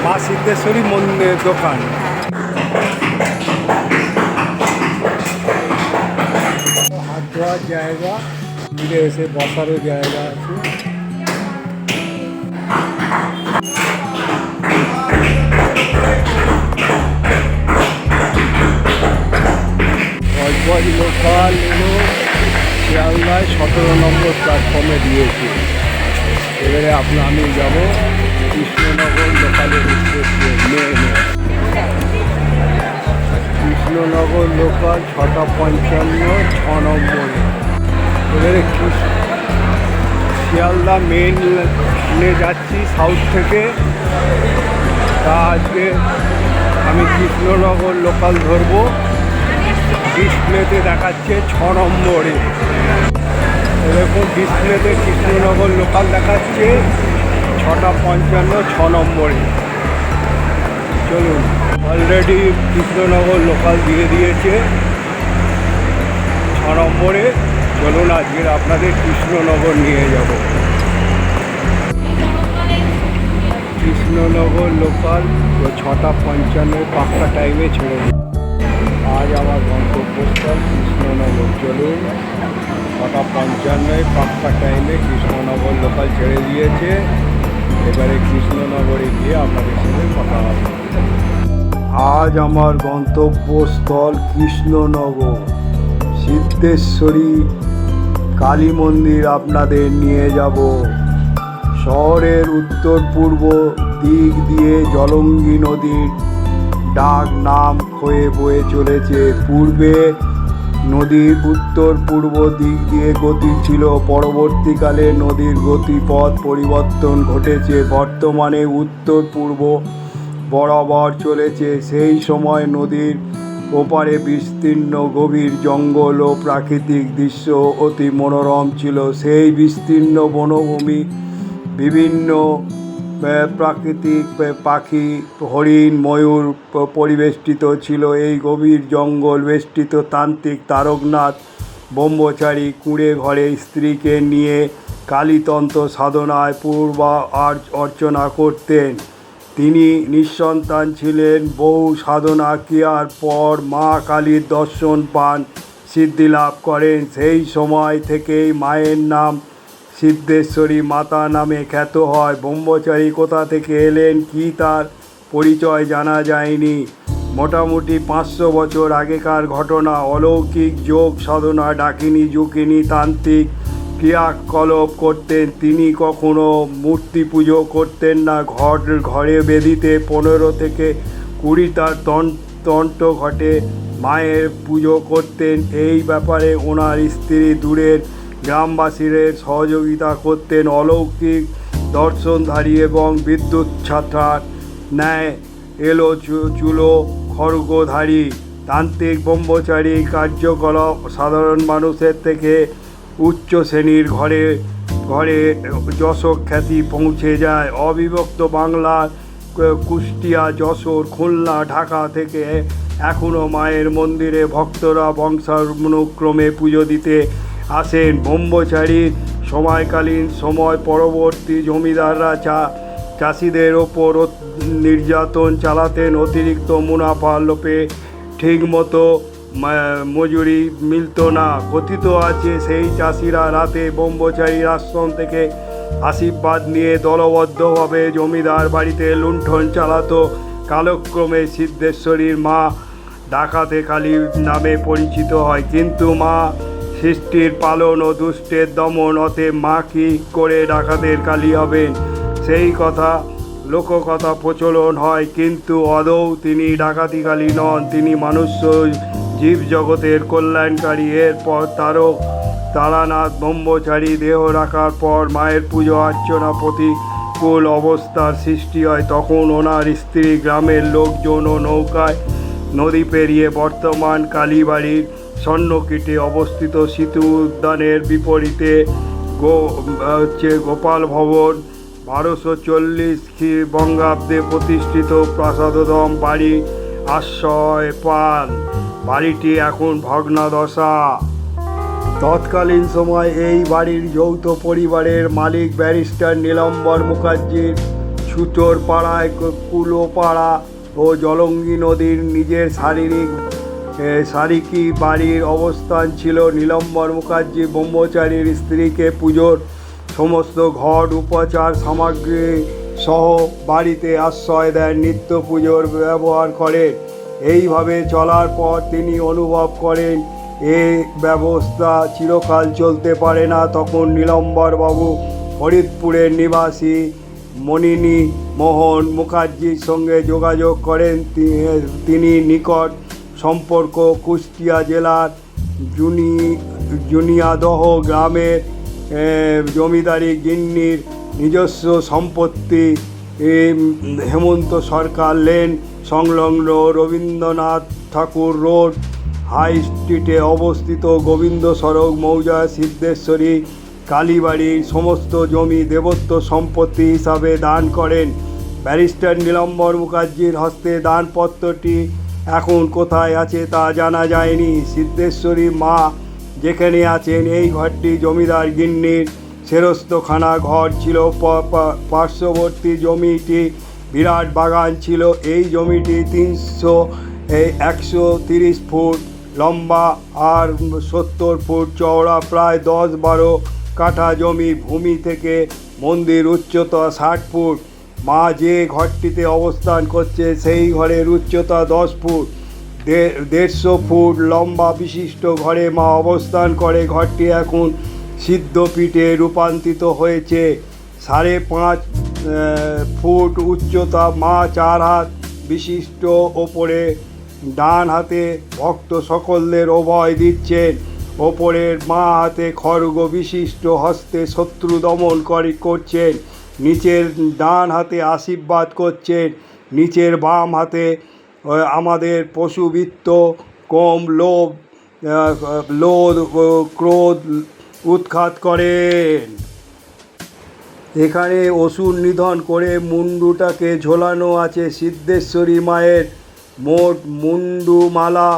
মা সিদ্ধেশ্বরী মন্দির দোকান। হাত ধোয়ার জায়গা, ফিরে এসে বসারও জায়গা আছে। গজগজ লোকাল এলো শিয়ালদায় 17 নম্বর প্ল্যাটফর্মে দিয়েছে। এবারে আমি যাব কৃষ্ণনগর লোকালের উদ্দেশ্যে। কৃষ্ণনগর লোকাল 6:55, 6 নম্বরে। এবারে শিয়ালদা মেনে যাচ্ছি সাউথ থেকে। তা আজকে আমি কৃষ্ণনগর লোকাল ধরবো। ডিসপ্লেতে দেখাচ্ছে 6 নম্বরে। এরকম ডিসপ্লেতে কৃষ্ণনগর লোকাল দেখাচ্ছে 6:55, 6 নম্বরে। চলুন, অলরেডি কৃষ্ণনগর লোকাল দিয়ে দিয়েছে 6 নম্বরে। চলুন আজকের আপনাদের কৃষ্ণনগর নিয়ে যাব। কৃষ্ণনগর লোকাল 6:55 পাক্কা টাইমে ছেড়ে দিই। আজ আমার গন্তব্যস্থল কৃষ্ণনগর। চলুন, 6:55 পাক্কা টাইমে কৃষ্ণনগর লোকাল ছেড়ে দিয়েছে। এবারে কৃষ্ণনগরে গিয়ে আপনাদের সঙ্গে কথা হবে। আজ আমার গন্তব্যস্থল কৃষ্ণনগর। সিদ্ধেশ্বরী কালী মন্দির আপনাদের নিয়ে যাব। শহরের উত্তর পূর্ব দিক দিয়ে জলঙ্গি নদীর ডাক নাম ক্ষয়ে বয়ে চলেছে। পূর্বে নদীর উত্তর পূর্ব দিক দিয়ে গতি ছিল, পরবর্তীকালে নদীর গতিপথ পরিবর্তন ঘটেছে। বর্তমানে উত্তর পূর্ব বরাবর চলেছে। সেই সময় নদীর ওপারে বিস্তীর্ণ গভীর জঙ্গল ও প্রাকৃতিক দৃশ্য অতি মনোরম ছিল। সেই বিস্তীর্ণ বনভূমি বিভিন্ন প্রাকৃতিক পাখি, হরিণ, ময়ূর পরিবেষ্টিত ছিল। এই গভীর জঙ্গল বেষ্টিত তান্ত্রিক তারকনাথ ব্রহ্মচারী কুঁড়ে ঘরে স্ত্রীকে নিয়ে কালীতন্ত্র সাধনায় পূর্বা অর্চনা করতেন। তিনি নিঃসন্তান ছিলেন। বহু সাধনা ক্রিয়ার পর মা কালীর দর্শন পান, সিদ্ধি লাভ করেন। সেই সময় থেকেই মায়ের নাম সিদ্ধেশ্বরী মাতা নামে খ্যাত হয়। ব্রহ্মচারী কোথা থেকে এলেন, কি তার পরিচয় জানা যায়নি। মোটামুটি 500 বছর আগেকার ঘটনা। অলৌকিক যোগ সাধনা, ডাকিনী যুকিনী তান্ত্রিক ক্রিয়াকলাপ করতেন। তিনি কখনো মূর্তি পুজো করতেন না। ঘরে বেদিতে 15 থেকে 20টা তন্ত্র ঘটে মায়ের পুজো করতেন। এই ব্যাপারে ওনার স্ত্রী দূরের গ্রামবাসীদের সহযোগিতা করতেন। অলৌকিক দর্শনধারী এবং বিদ্যুৎ ছাত্রার ন্যায় এলো চুলো খড়গধারী তান্ত্রিক ব্রহ্মচারী কার্যকলাপ সাধারণ মানুষের থেকে উচ্চ শ্রেণীর ঘরে ঘরে যশোর খ্যাতি পৌঁছে যায়। অবিভক্ত বাংলার কুষ্টিয়া, যশোর, খুলনা, ঢাকা থেকে এখনও মায়ের মন্দিরে ভক্তরা বংশানুক্রমে পুজো দিতে আসেন। ব্রহ্মচারীর সময়কালীন সময় পরবর্তী জমিদাররা চাষিদের ওপর নির্যাতন চালাতেন। অতিরিক্ত মুনাফার লোভে ঠিকমতো মজুরি মিলত না। কথিত আছে সেই চাষিরা রাতে ব্রহ্মচারীর আশ্রম থেকে আশীর্বাদ নিয়ে দলবদ্ধভাবে জমিদার বাড়িতে লুণ্ঠন চালাতো। কালক্রমে সিদ্ধেশ্বরীর মা ডাকাতে কালী নামে পরিচিত হয়। কিন্তু মা সৃষ্টির পালন ও দুষ্টের দমন, অতএব মা কী করে ডাকাতের কালী হবেন সেই কথা লোককথা প্রচলন হয়। কিন্তু আদৌ তিনি ডাকাতি কালী নন, তিনি মনুষ্য জীবজগতের কল্যাণকারী। এরপর তারানাথ ব্রহ্মচারী দেহ রাখার পর মায়ের পুজো অর্চনা প্রতিকূল অবস্থার সৃষ্টি হয়। তখন ওনার স্ত্রী গ্রামের লোকজন ও নৌকায় নদী পেরিয়ে বর্তমান কালীবাড়ির স্বর্ণকীটে অবস্থিত সিতু উদ্যানের বিপরীতে গোপাল ভবন 1240 বঙ্গাব্দে প্রতিষ্ঠিত প্রাসাদোদ্যম বাড়ি আশ্রয় পান। বাড়িটি এখন ভগ্নাদশা। তৎকালীন সময় এই বাড়ির যৌথ পরিবারের মালিক ব্যারিস্টার নীলাম্বর মুখার্জির সুচরপাড়ায় কুলোপাড়া ও জলঙ্গি নদীর নিজের সারিকি বাড়ির অবস্থান ছিল। নীলম্বর মুখার্জি ব্রহ্মচারীর স্ত্রীকে পুজোর সমস্ত ঘট উপচার সামগ্রী সহ বাড়িতে আশ্রয় দেন, নিত্য পুজোর ব্যবহার করেন। এইভাবে চলার পর তিনি অনুভব করেন এ ব্যবস্থা চিরকাল চলতে পারে না। তখন নীলম্বরবাবু ফরিদপুরের নিবাসী মনিনী মোহন মুখার্জির সঙ্গে যোগাযোগ করেন। তিনি নিকট সম্পর্ক কুষ্টিয়া জেলার জুনিয়াদহ গ্রামের জমিদারি গিন্নির নিজস্ব সম্পত্তি হেমন্ত সরকার লেন সংলগ্ন রবীন্দ্রনাথ ঠাকুর রোড হাই স্ট্রিটে অবস্থিত গোবিন্দ সড়ক মৌজা সিদ্ধেশ্বরী কালীবাড়ির সমস্ত জমি দেবত্ব সম্পত্তি হিসাবে দান করেন। ব্যারিস্টার নীলম্বর মুখার্জির হস্তে দানপত্রটি এখন কোথায় আছে তা জানা যায়নি। সিদ্ধেশ্বরী মা যেখানে আছেন এই ঘরটি জমিদার গিন্নির সেরস্তখানা ঘর ছিল। পার্শ্ববর্তী জমিটি বিরাট বাগান ছিল। এই জমিটি 130 ফুট লম্বা আর 70 ফুট চওড়া, প্রায় 10-12 কাঠা জমি। ভূমি থেকে মন্দির উচ্চতা 60 ফুট। মা যে ঘরটিতে অবস্থান করছে সেই ঘরের উচ্চতা 10 ফুট। 150 ফুট লম্বা বিশিষ্ট ঘরে মা অবস্থান করে। ঘরটি এখন সিদ্ধপীঠে রূপান্তরিত হয়েছে। 5.5 ফুট উচ্চতা, মা 4 হাত বিশিষ্ট, ওপরে ডান হাতে ভক্ত সকলদের অভয় দিচ্ছেন। ওপরের মা হাতে খড়গ বিশিষ্ট হস্তে শত্রু দমন করছেন। নিচের ডান হাতে আশীর্বাদ করছেন। নিচের বাম হাতে আমাদের পশুবৃত্ত কম লোভ ক্রোধ উৎখাত করেন। এখানে অসুর নিধন করে মুন্ডুটাকে ঝোলানো আছে। সিদ্ধেশ্বরী মায়ের মোট মুন্ডুমালা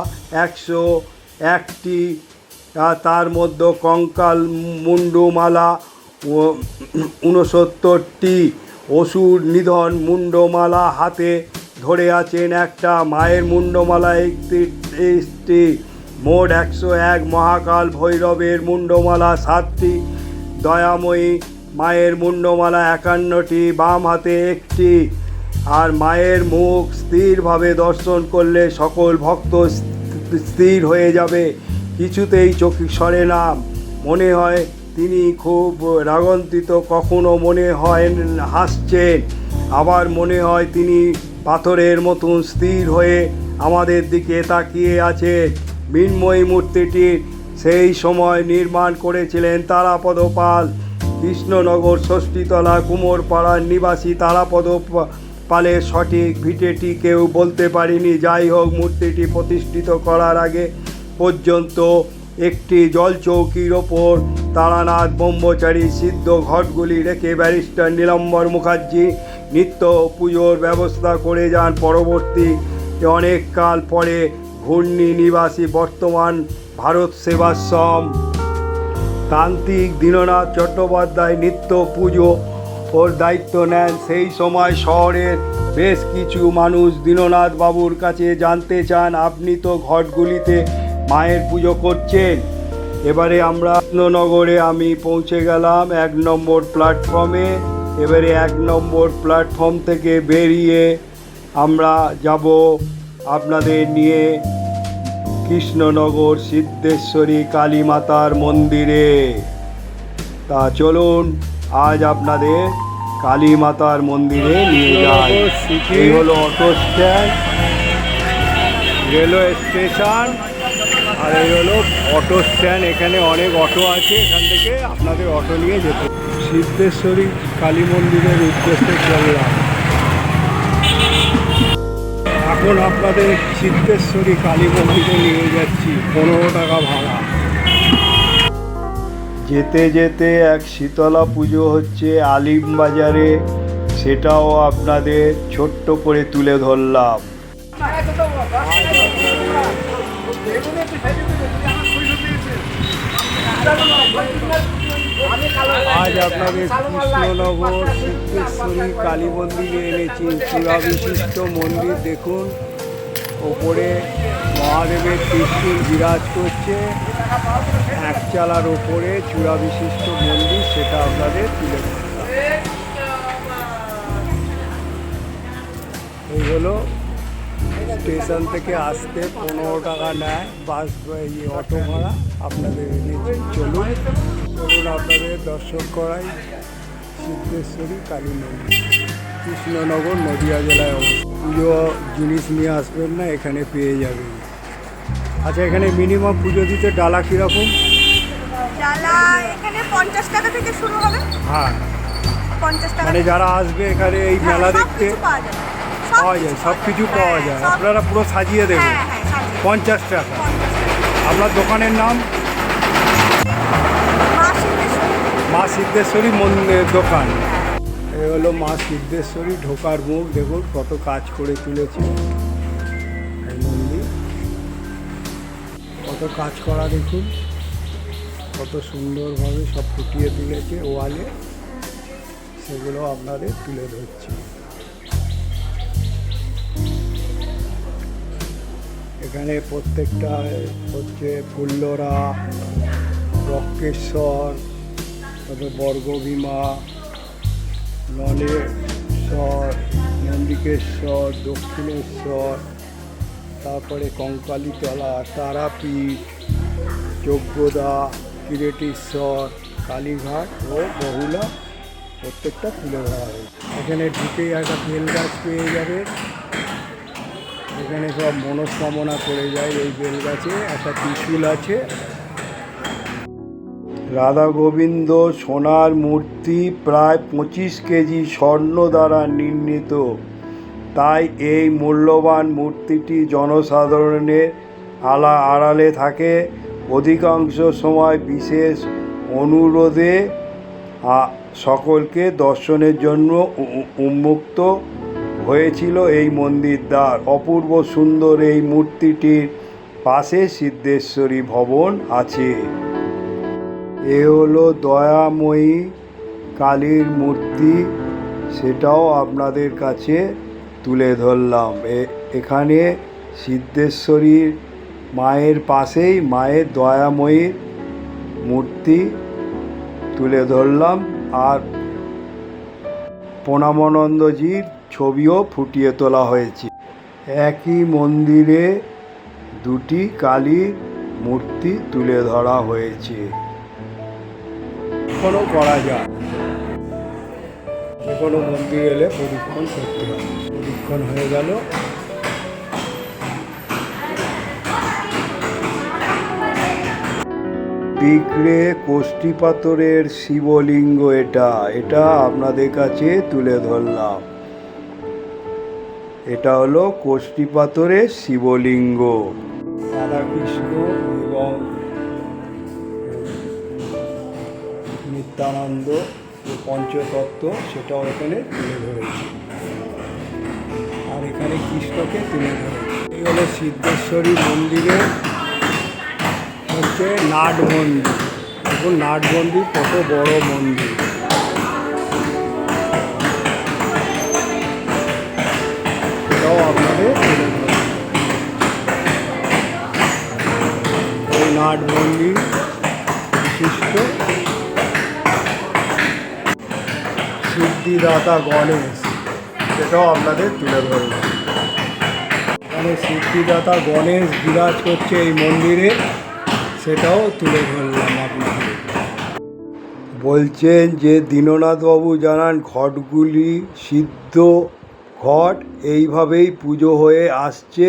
101টি, তার মধ্যে কঙ্কাল মুন্ডুমালা 69টি। অসুর নিধন মুন্ডমালা হাতে ধরে আছেন একটা। মায়ের মুন্ডমালা 31টি। মোট 101। মহাকাল ভৈরবের মুন্ডমালা 7টি। দয়াময়ী মায়ের মুন্ডমালা 51টি, বাম হাতে 1টি। আর মায়ের মুখ স্থিরভাবে দর্শন করলে সকল ভক্ত স্থির হয়ে যাবে, কিছুতেই চোখ সরে না। মনে হয় তিনি খুব রাগান্বিত, কখনো মনে হয় হাসছেন, আবার মনে হয় তিনি পাথরের মতন স্থির হয়ে আমাদের দিকে তাকিয়ে আছেন। মৃন্ময়ী মূর্তিটির সেই সময় নির্মাণ করেছিলেন তারাপদ পাল। কৃষ্ণনগর ষষ্ঠীতলা কুমোরপাড়ার নিবাসী তারাপদ পালের সঠিক ভিটেটি কেউ বলতে পারেনি। যাই হোক, মূর্তিটি প্রতিষ্ঠিত করার আগে পর্যন্ত একটি জলচৌকির ওপর তারানাথ ব্রহ্মচারী সিদ্ধ ঘটগুলি রেখে ব্যারিস্টার নীলম্বর মুখার্জি নিত্য পুজোর ব্যবস্থা করে যান। পরবর্তী অনেক কাল পরে ঘূর্ণি নিবাসী বর্তমান ভারত সেবাশ্রম তান্ত্রিক দীননাথ চট্টোপাধ্যায় নিত্য পুজো ওর দায়িত্ব নেন। সেই সময় শহরের বেশ কিছু মানুষ দীননাথ বাবুর কাছে জানতে চান, আপনি তো ঘটগুলিতে মায়ের পুজো করছেন। এবারে আমরা কৃষ্ণনগরে আমি পৌঁছে গেলাম 1 নম্বর প্ল্যাটফর্মে। এবারে 1 নম্বর প্ল্যাটফর্ম থেকে বেরিয়ে আমরা যাব আপনাদের নিয়ে কৃষ্ণনগর সিদ্ধেশ্বরী কালী মাতার মন্দিরে। তা চলুন আজ আপনাদের কালী মাতার মন্দিরে নিয়ে যাই। এই হলো অটো স্ট্যান্ড, রেলওয়ে স্টেশন, আর এই হলো অটো স্ট্যান্ড। এখানে অনেক অটো আছে, এখান থেকে আপনাদের অটো নিয়ে যেতে। সিদ্ধেশ্বরী কালী মন্দিরের উদ্দেশ্যে চললাম। এখন আপনাদের সিদ্ধেশ্বরী কালী মন্দিরে নিয়ে যাচ্ছি। 15 টাকা ভাড়া। যেতে যেতে এক শীতলা পুজো হচ্ছে আলিমবাজারে, সেটাও আপনাদের ছোট্ট করে তুলে ধরলাম। আজ আপনাদের কৃষ্ণনগর সিদ্ধেশ্বরী কালী মন্দিরে এনেছি। চূড়া বিশিষ্ট মন্দির দেখুন, ওপরে মহাদেবের ত্রিশূল বিরাজ করছে, একচালার ওপরে চূড়া বিশিষ্ট মন্দির, সেটা আপনাদের তুলে ধরলাম। এই হলো স্টেশন থেকে আসতে 15 টাকা নেয় বাস অটো ভাড়া, আপনাদের এনেছি। চলুন আপনাদের দর্শন করাই সিদ্ধেশ্বরী কালী মন্দির, কৃষ্ণনগর নদিয়া জেলায় অবস্থিত। পুজো জিনিস নিয়ে আসবেন না, এখানে পেয়ে যাবেন। আচ্ছা, এখানে মিনিমাম পুজো দিতে ডালা কীরকম? ডালা এখানে 50 টাকা থেকে শুরু হবে। হ্যাঁ, 50 টাকা মানে যারা আসবে এখানে এই মেলা দেখতে পাওয়া যায়, সব কিছু পাওয়া যায়। আপনারা পুরো সাজিয়ে দেবেন। 50 টাকা। আপনার দোকানের নাম? মা সিদ্ধেশ্বরী মন্দির দোকান। এই হলো মা সিদ্ধেশ্বরী ঢোকার মুখ। দেখুন কত কাজ করে তুলেছে এই মন্দির, কত কাজ করা দেখুন, কত সুন্দরভাবে সব ফুটিয়ে তুলেছে ওয়ালে, সেগুলো আপনাদের তুলে ধরছি। এখানে প্রত্যেকটা হচ্ছে ফুল্লরা, রক্ষেশ্বর, তারপরে বর্গভীমা, নলেশ্বর, নন্দিকেশ্বর, দক্ষিণেশ্বর, তারপরে কঙ্কালীতলা, তারাপীঠ, যজ্ঞদা, কিরেটেশ্বর, কালীঘাট ও বহুলা প্রত্যেকটা তুলে ধরা হয়েছে। এখানে ঢুকেই একটা বেল গাছ পেয়ে যাবে। এখানে সব মনস্কামনা করে যায় এই বেল গাছে। একটা ত্রিশূল আছে। রাধা গোবিন্দ সোনার মূর্তি, প্রায় 25 কেজি স্বর্ণ দ্বারা নির্মিত। তাই এই মূল্যবান মূর্তিটি জনসাধারণের আড়ালে থাকে। অধিকাংশ সময় বিশেষ অনুরোধে সকলকে দর্শনের জন্য উন্মুক্ত হয়েছিল এই মন্দির দ্বার। অপূর্ব সুন্দর এই মূর্তিটির পাশে সিদ্ধেশ্বরী ভবন আছে। এ হলো দয়াময়ী কালীর মূর্তি, সেটাও আপনাদের কাছে তুলে ধরলাম। এখানে সিদ্ধেশ্বরীর মায়ের পাশেই মায়ের দয়াময়ীর মূর্তি তুলে ধরলাম, আর প্রণামানন্দজির ছবিও ফুটিয়ে তোলা হয়েছে। একই মন্দিরে দুটি কালীর মূর্তি তুলে ধরা হয়েছে। এখনও করা যায়, যে কোনো মন্দির এলে পরীক্ষণ করতে হবে। পরীক্ষণ হয়ে গেল। দিগড়ে কোষ্ঠী পাথরের শিবলিঙ্গ, এটা আপনাদের কাছে তুলে ধরলাম। এটা হলো কোষ্ঠী পাথরের শিবলিঙ্গ। রাধাকৃষ্ণ এবং নিত্যানন্দ যে পঞ্চতত্ত্ব, সেটাও এখানে তুলে ধরেছে, আর এখানে কৃষ্ণকে তুলে ধরেছে। এই হলো সিদ্ধেশ্বরী মন্দিরে হচ্ছে নাট মন্দির। দেখুন নাট মন্দির কত বড় মন্দির। এটাও আপনাদের তুলে ধরেছে। এই নাট মন্দির বিশিষ্ট সিদ্ধিদাতা গণেশ, সেটাও আপনাদের তুলে ধরলাম। এখানে সিদ্ধিদাতা গণেশ বিরাজ করছে এই মন্দিরে, সেটাও তুলে ধরলাম আপনাদের। বলছেন যে দীননাথবাবু জানান ঘটগুলি সিদ্ধ ঘট, এইভাবেই পুজো হয়ে আসছে।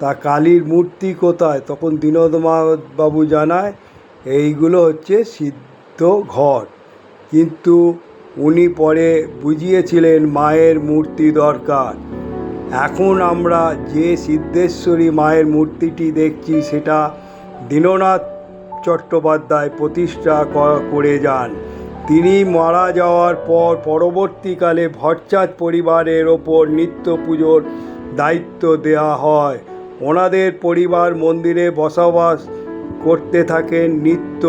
তা কালীর মূর্তি কোথায়? তখন দীননাথবাবু জানায় এইগুলো হচ্ছে সিদ্ধ ঘট, কিন্তু উনি পরে বুঝিয়েছিলেন মায়ের মূর্তি দরকার। এখন আমরা যে সিদ্ধেশ্বরী মায়ের মূর্তিটি দেখছি, সেটা দীননাথ চট্টোপাধ্যায় প্রতিষ্ঠা করে যান। তিনি মারা যাওয়ার পর পরবর্তীকালে ভট্টাচার্য পরিবারের ওপর নিত্য পুজোর দায়িত্ব দেওয়া হয়। ওনাদের পরিবার মন্দিরে বসবাস করতে থাকেন নিত্য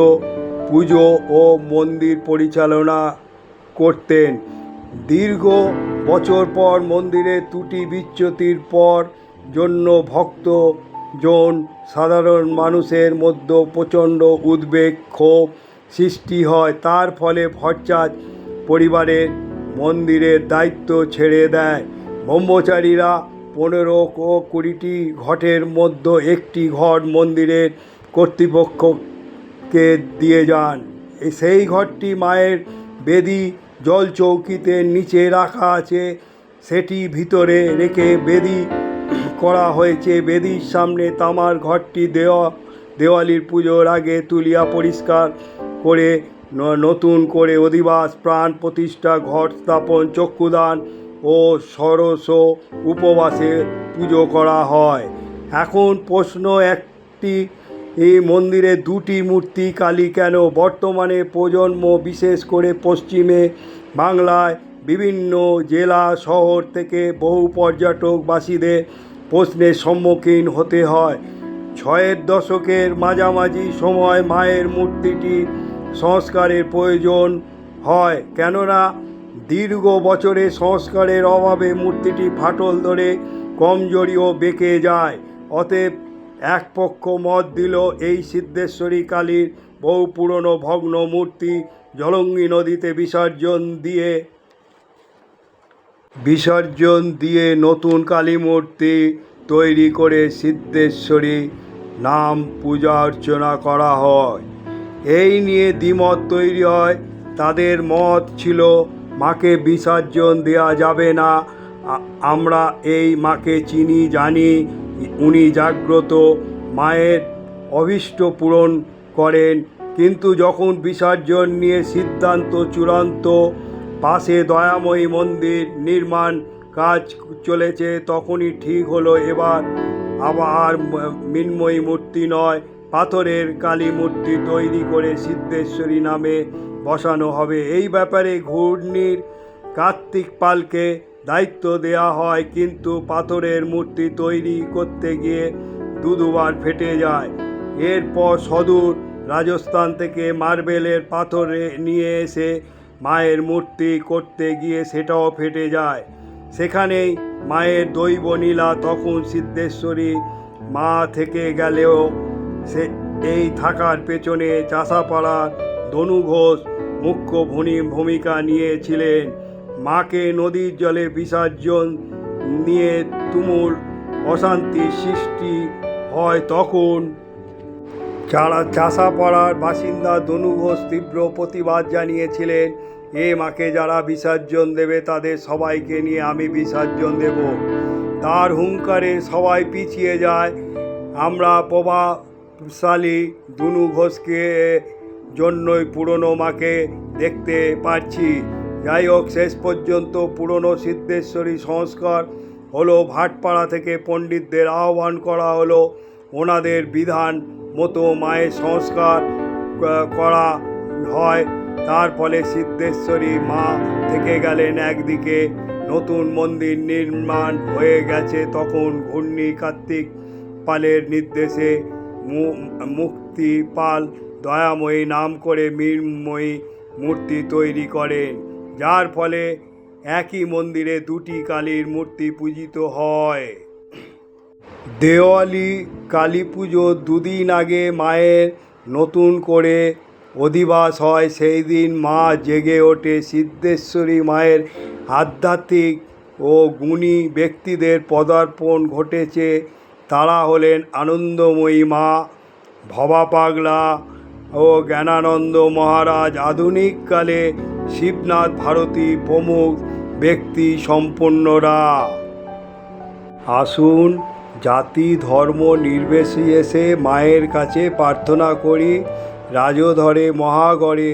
পুজো ও মন্দির পরিচালনা করতেন। দীর্ঘ বছর পর মন্দিরের ত্রুটি বিচ্যুতির পর জন্য ভক্তজন সাধারণ মানুষের মধ্যে প্রচণ্ড উদ্বেগ ক্ষোভ সৃষ্টি হয়। তার ফলে ভট্টাচার্য পরিবারের মন্দিরের দায়িত্ব ছেড়ে দেয়। ব্রহ্মচারীরা 15 ও 20টি ঘটের মধ্যে একটি ঘট মন্দিরের কর্তৃপক্ষকে দিয়ে যান। সেই ঘরটি মায়ের বেদি জলচৌকিতে নিচে রাখা আছে, সেটি ভিতরে রেখে বেদি করা হয়েছে। বেদির সামনে তামার ঘরটি দেওয়ালির পুজোর আগে তুলিয়া পরিষ্কার করে নতুন করে অধিবাস প্রাণ প্রতিষ্ঠা, ঘট স্থাপন, চক্ষুদান ও ষোড়শ উপবাসে পুজো করা হয়। এখন প্রশ্ন একটি, এই মন্দিরে দুটি মূর্তি কালী কেন? বর্তমানে প্রজন্ম, বিশেষ করে পশ্চিমে বাংলায় বিভিন্ন জেলা শহর থেকে বহু পর্যটকবাসীদের প্রশ্নের সম্মুখীন হতে হয়। 60 দশকের মাঝামাঝি সময় মায়ের মূর্তিটি সংস্কারের প্রয়োজন হয়, কেননা দীর্ঘ বছরের সংস্কারের অভাবে মূর্তিটি ফাটল ধরে কমজোরি ও বেঁকে যায়। অতএব এক পক্ষ মত দিল এই সিদ্ধেশ্বরী কালীর বহু পুরনো ভগ্ন মূর্তি জলঙ্গি নদীতে বিসর্জন দিয়ে নতুন কালী মূর্তি তৈরি করে সিদ্ধেশ্বরী নাম পূজা অর্চনা করা হয়। এই নিয়ে দ্বিমত তৈরি হয়। তাদের মত ছিল মাকে বিসর্জন দেওয়া যাবে না, আমরা এই মাকে চিনি জানি, উনি জাগ্রত, মায়ের অভীষ্ট পূরণ করেন। কিন্তু যখন বিসর্জন নিয়ে সিদ্ধান্ত চূড়ান্ত, পাশে দয়াময়ী মন্দির নির্মাণ কাজ চলেছে, তখনই ঠিক হলো এবার আবার মৃন্ময়ী মূর্তি নয়, পাথরের কালী মূর্তি তৈরি করে সিদ্ধেশ্বরী নামে বসানো হবে। এই ব্যাপারে ঘূর্ণির কার্তিক পালকে দায়িত্ব দেওয়া হয়, কিন্তু পাথরের মূর্তি তৈরি করতে গিয়ে দুবার ফেটে যায়। এরপর সদূর রাজস্থান থেকে মার্বেলের পাথর নিয়ে এসে মায়ের মূর্তি করতে গিয়ে সেটাও ফেটে যায়। সেখানেই মায়ের দৈব লীলা। তখন সিদ্ধেশ্বরী মা থেকে গেলেও এই থাকার পেছনে চাষাপাড়ার ধনু ঘোষ মুখ্য ভূমিকা নিয়েছিলেন। মাকে নদীর জলে বিসর্জন নিয়ে তুমুল অশান্তির সৃষ্টি হয়। তখন চাষাপাড়ার বাসিন্দা ধনু ঘোষ তীব্র প্রতিবাদ জানিয়েছিলেন, এ মাকে যারা বিসর্জন দেবে তাদের সবাইকে নিয়ে আমি বিসর্জন দেব। তার হুঙ্কারে সবাই পিছিয়ে যায়। আমরা প্রভাবশালী ধনু ঘোষকে জন্যই পুরনো মাকে দেখতে পাচ্ছি। যাই হোক, শেষ পর্যন্ত পুরনো সিদ্ধেশ্বরী সংস্কার হলো। ভাটপাড়া থেকে পণ্ডিতদের আহ্বান করা হলো, ওনাদের বিধান মতো মায়ের সংস্কার করা হয়। তার ফলে সিদ্ধেশ্বরী মা থেকে গেলেন একদিকে, নতুন মন্দির নির্মাণ হয়ে গেছে। তখন ঘূর্ণি কার্তিক পালের নির্দেশে মুক্তি পাল দয়াময়ী নাম করে মৃন্ময়ী মূর্তি তৈরি করেন, যার ফলে একই মন্দিরে দুটি কালীর মূর্তি পূজিত হয়। দেওয়ালি কালী পুজোর দুদিন আগে মায়ের নতুন করে অধিবাস হয়। সেই দিন মা জেগে ওঠে। সিদ্ধেশ্বরী মায়ের আধ্যাত্মিক ও গুণী ব্যক্তিদের পদার্পণ ঘটেছে। তারা হলেন আনন্দময়ী মা, ভবা পাগলা ও জ্ঞানানন্দ মহারাজ, আধুনিককালে শিবনাথ ভারতী প্রমুখ ব্যক্তি সম্পন্নরা। আসুন জাতি ধর্ম নির্বিশেষে মায়ের কাছে প্রার্থনা করি। রাজধরে মহাগড়ে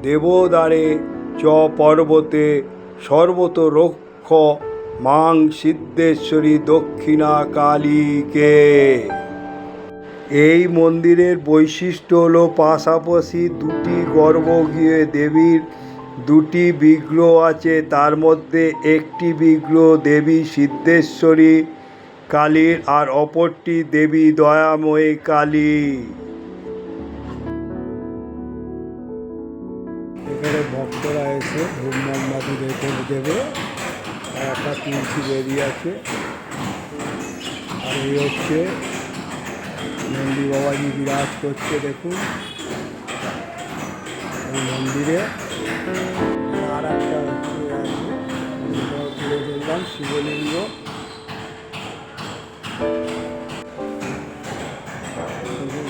দেবদারে চ পর্বতে সর্বত রক্ষ মাং সিদ্ধেশ্বরী দক্ষিণা কালীকে। এই মন্দিরের বৈশিষ্ট্য হলো পাশাপাশি দুটি গর্ভগৃহে দেবীর দুটি বিগ্রহ আছে। তার মধ্যে একটি বিগ্রহ দেবী সিদ্ধেশ্বরী কালীর আর অপরটি দেবী দয়াময়ী কালী। আছে, ধূপ মোমবাতি দেবে, আর একটা তুলসী বেরিয়ে আছে। আর এই হচ্ছে নন্দী বাবাজি বিরাজ করছে, দেখুন এই মন্দিরে। আর একটা হচ্ছে তুলে ধরলাম শিবলিঙ্গ।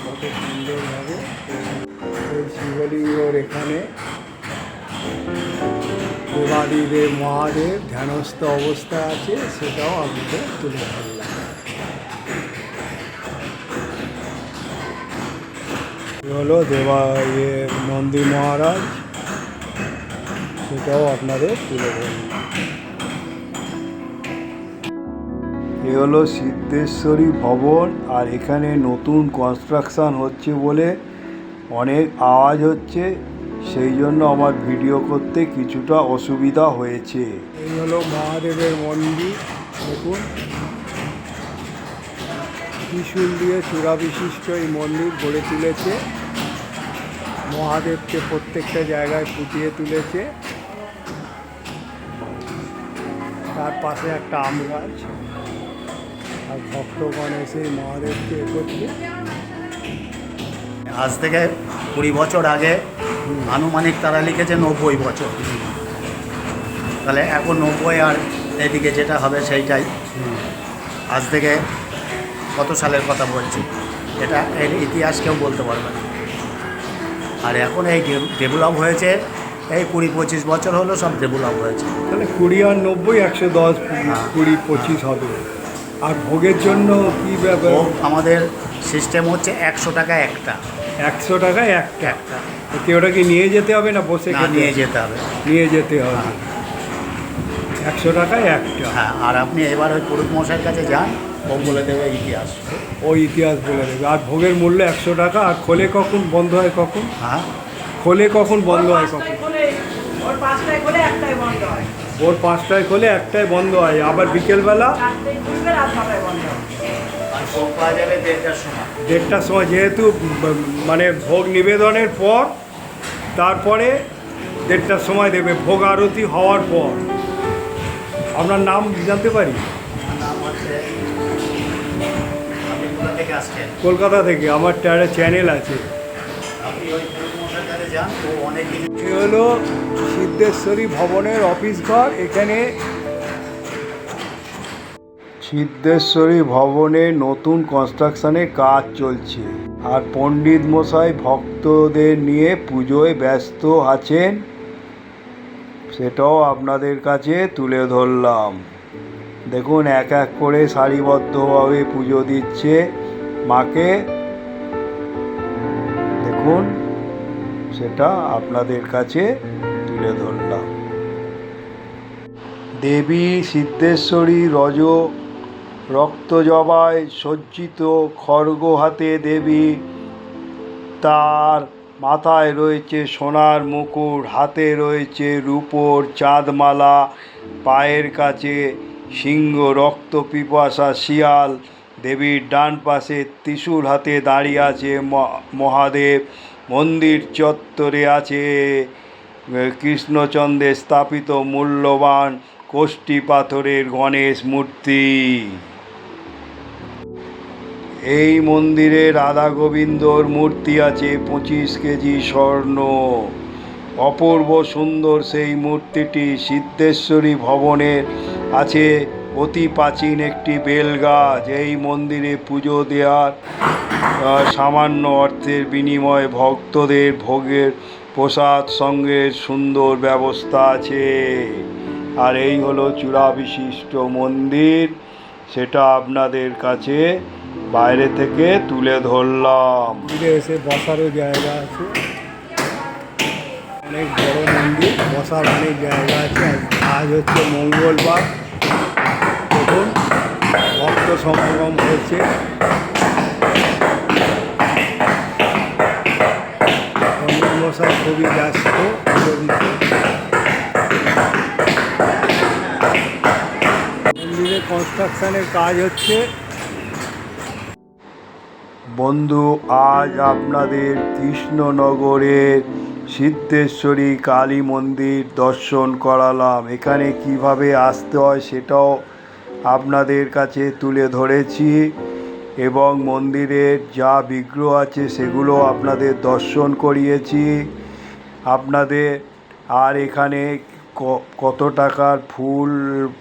কত সুন্দরভাবে এই শিবলিঙ্গর এখানে দেবাদিদেব মহাদেব ধ্যানস্থ অবস্থায় আছে, সেটাও আপনাদের তুলে ধরলাম। হলো নন্দী মহারাজ, সেটাও আপনাদের তুলে ধরলাম। এ হলো সিদ্ধেশ্বরী ভবন, আর এখানে নতুন কনস্ট্রাকশন হচ্ছে বলে অনেক আওয়াজ হচ্ছে, সেই জন্য আমার ভিডিও করতে কিছুটা অসুবিধা হয়েছে। এই হলো মহাদেবের মন্দির, দেখুন ত্রিশূল দিয়ে চূড়া বিশিষ্ট এই মন্দির গড়ে তুলেছে। মহাদেবকে প্রত্যেকটা জায়গায় ফুটিয়ে তুলেছে। তার পাশে একটা আম গাছ, আর ভক্তগণ এসে মহাদেবকে করছে। আজ থেকে 20 বছর আগে আনুমানিক তারা লিখেছে 90 বছর। তাহলে এখন 90 আর এদিকে যেটা হবে সেইটাই। আজ থেকে কত সালের কথা বলছি, এটা এর ইতিহাস কেউ বলতে পারবে না। আর এখন এই ডেভেলপ হয়েছে, এই 20-25 বছর হলো সব ডেভেলপ হয়েছে। তাহলে 20 আর 90 110, 20-25 হবে। আর ভোগের জন্য কী ব্যাপার? আমাদের সিস্টেম হচ্ছে 100 টাকা একটা। 100 টাকায় একটা। কেউ ওটা কি নিয়ে যেতে হবে না বসে? না, নিয়ে যেতে হবে। নিয়ে যেতে হবে। 100 টাকায় একটা। হ্যাঁ, আর আপনি এবার ওই পুরুষ মশাইয়ের কাছে যান, ও বলে দেবে ইতিহাস। ওই ইতিহাস বলে দেবে। আর ভোগের মূল্য 100 টাকা। আর খোলে কখন, বন্ধ হয় কখন? হ্যাঁ, খোলে কখন, বন্ধ হয় কখন? ওর 5টায় খোলে 1টায় বন্ধ হয়। ওর 5টায় খোলে 1টায় বন্ধ হয়। আবার বিকেলবেলা 4টায় খুলবে, রাত 9টায় বন্ধ হয়। আর ভোগ পাওয়া যাবে 1:30টার সময়। 1:30টার সময়, যেহেতু মানে ভোগ নিবেদনের পর, তারপরে 1:30টার সময় দেবে, ভোগ আরতি হওয়ার পর। আপনার নাম জানতে পারি? আমার নাম হচ্ছে, আপনি কোথা থেকে আসছেন? কলকাতা থেকে। আমার চ্যানেল আছে। আপনি ওই পুরুষ মশাইয়ের কাছে যান, ও অনেক কিছু। এ হলো সিদ্ধেশ্বরী ভবনের অফিস ঘর। এখানে সিদ্ধেশ্বরী ভবনে নতুন কনস্ট্রাকশনের কাজ চলছে, আর পণ্ডিত মশাই ভক্তদের নিয়ে পুজোয় ব্যস্ত আছেন, সেটাও আপনাদের কাছে তুলে ধরলাম। দেখুন এক এক করে সারিবদ্ধভাবে পুজো দিচ্ছে মাকে, দেখুন সেটা আপনাদের কাছে তুলে ধরলাম। দেবী সিদ্ধেশ্বরী রক্তজবায় সজ্জিত খড়গ হাতে দেবী, তার মাথায় রয়েছে সোনার মুকুট, হাতে রয়েছে রূপোর চাঁদমালা, পায়ের কাছে সিংহ রক্ত পিপাসা শিয়াল। দেবীর ডান পাশে ত্রিশূল হাতে দাঁড়িয়ে আছে মহাদেব। মন্দির চত্বরে আছে কৃষ্ণচন্দ্রে স্থাপিত মূল্যবান কোষ্ঠী পাথরের গণেশ মূর্তি। এই মন্দিরে রাধা গোবিন্দর মূর্তি আছে 25 কেজি স্বর্ণ। অপূর্ব সুন্দর সেই মূর্তিটি। সিদ্ধেশ্বরী ভবনের আছে অতি প্রাচীন একটি বেলগাছ। এই মন্দিরে পুজো দেওয়ার সামান্য অর্থের বিনিময়ে ভক্তদের ভোগের প্রসাদ সঙ্গে সুন্দর ব্যবস্থা আছে। আর এই হলো চূড়া বিশিষ্ট মন্দির, সেটা আপনাদের কাছে বাইরে থেকে তুলে ধরলাম। মন্দিরে এসে বসারও জায়গা আছে, অনেক বড় মন্দির, বসার অনেক জায়গা আছে। আজ হচ্ছে মঙ্গলবার, দেখুন ভক্ত সমাগম হয়েছে। মশাই খুবই ব্যস্ত পুজো দিতে। মন্দিরে কনস্ট্রাকশনের কাজ হচ্ছে। বন্ধু, আজ আপনাদের কৃষ্ণনগরের সিদ্ধেশ্বরী কালী মন্দির দর্শন করালাম। এখানে কিভাবে আসতে হয় সেটাও আপনাদের কাছে তুলে ধরেছি এবং মন্দিরের যা বিগ্রহ আছে সেগুলো আপনাদের দর্শন করিয়েছি আপনাদের। আর এখানে কত টাকার ফুল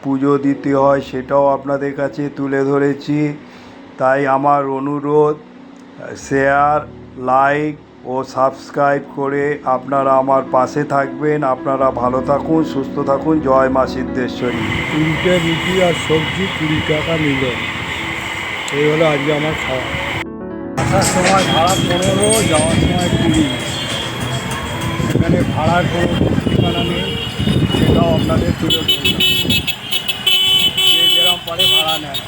পুজো দিতে হয় সেটাও আপনাদের কাছে তুলে ধরেছি। তাই আমার অনুরোধ, শেয়ার, লাইক ও সাবস্ক্রাইব করে আপনারা আমার পাশে থাকবেন। আপনারা ভালো থাকুন, সুস্থ থাকুন। জয় মা সিদ্ধেশ্বরী। 3টে রুটি আর সবজি 20 টাকা নিল। এই হলো আজকে আমার খাওয়া। আসার সময় ভাড়া 15, যাওয়ার সময় 20। এখানে ভাড়ার কোনো ঠিকানা নেই, সেটাও আপনাদের তুলে ধরলাম। যে যেরকম পারে ভাড়া নেয়।